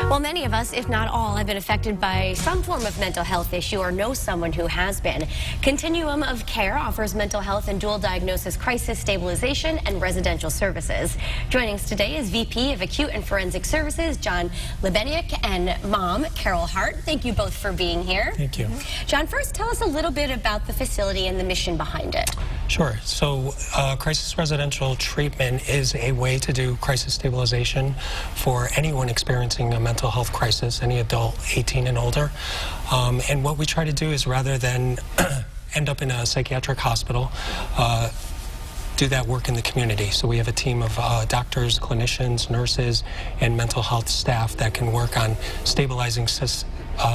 Well, many of us, if not all, have been affected by some form of mental health issue or know someone who has been. Continuum of Care offers mental health and dual diagnosis crisis stabilization and residential services. Joining us today is VP of Acute and Forensic Services, John Lebeniuk, and Mom, Carol Hart. Thank you both for being here. Thank you. John, first tell us a little bit about the facility and the mission behind it. Sure. So crisis residential treatment is a way to do crisis stabilization for anyone experiencing a mental health crisis, any adult 18 and older. And what we try to do is, rather than end up in a psychiatric hospital, do that work in the community. So we have a team of doctors, clinicians, nurses, and mental health staff that can work on stabilizing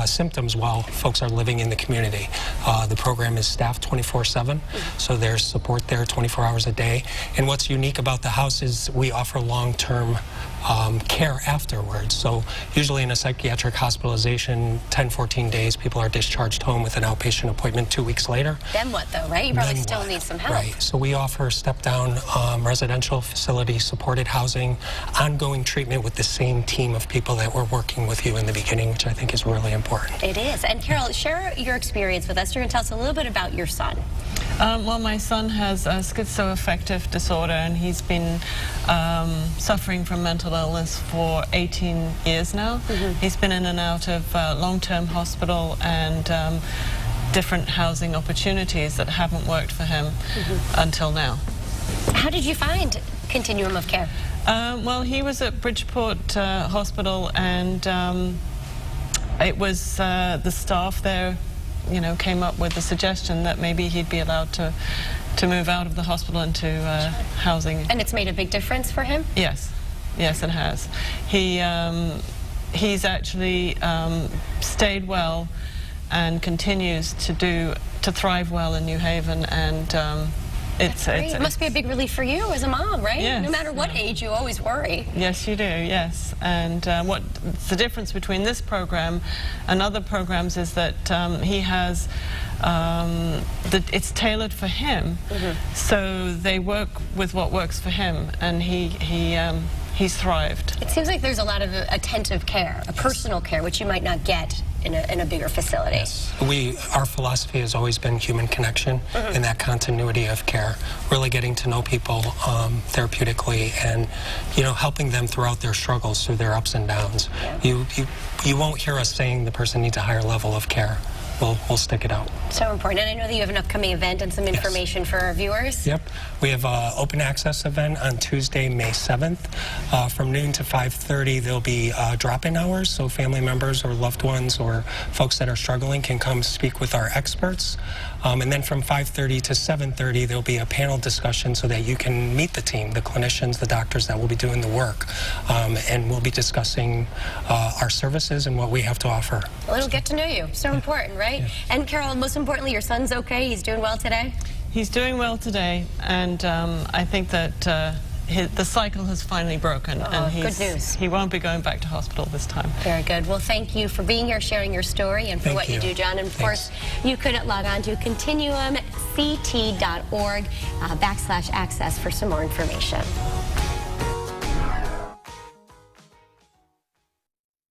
symptoms while folks are living in the community. The program is staffed 24/7, so there's support there 24 hours a day. And what's unique about the house is we offer long-term care afterwards. So usually in a psychiatric hospitalization, 10-14 days, people are discharged home with an outpatient appointment 2 weeks later. Then what though, right? You probably still need some help. Right. So we offer step-down residential facility, supported housing, ongoing treatment with the same team of people that were working with you in the beginning, which I think is really important. It is. And Carol, share your experience with us. You're going to tell us a little bit about your son. Well, my son has schizoaffective disorder, and he's been suffering from mental illness for 18 years now. He's been in and out of long-term hospital and different housing opportunities that haven't worked for him until now. How did you find Continuum of Care? Well, he was at Bridgeport Hospital, and it was the staff there, came up with the suggestion that maybe he'd be allowed to move out of the hospital into housing. And it's made a big difference for him? Yes. Yes, it has. He's actually stayed well and continues to thrive well in New Haven, and it must be a big relief for you as a mom, right? Yes, no matter what age, you always worry. Yes, you do, yes. And what's the difference between this program and other programs is that he has, it's tailored for him, so they work with what works for him, and he's thrived. It seems like there's a lot of attentive care, a personal care, which you might not get in a bigger facility. Yes. Our philosophy has always been human connection and that continuity of care, really getting to know people therapeutically, and helping them throughout their struggles, through their ups and downs. You won't hear us saying the person needs a higher level of care. We'll stick it out. So important. And I know that you have an upcoming event and some information for our viewers. Yep. We have an open access event on Tuesday, May 7th. From noon to 5:30, there'll be drop-in hours, so family members or loved ones or folks that are struggling can come speak with our experts. And then from 5:30 to 7:30, there'll be a panel discussion so that you can meet the team, the clinicians, the doctors that will be doing the work. And we'll be discussing our services and what we have to offer. Well, it'll get to know you. So important, right? Yeah. And Carol, most importantly, your son's okay? He's doing well today? He's doing well today, and I think that the cycle has finally broken, and good news. He won't be going back to hospital this time. Very good. Well, thank you for being here, sharing your story, and for what you do, John. And of course, you could log on to continuumct.org /access for some more information.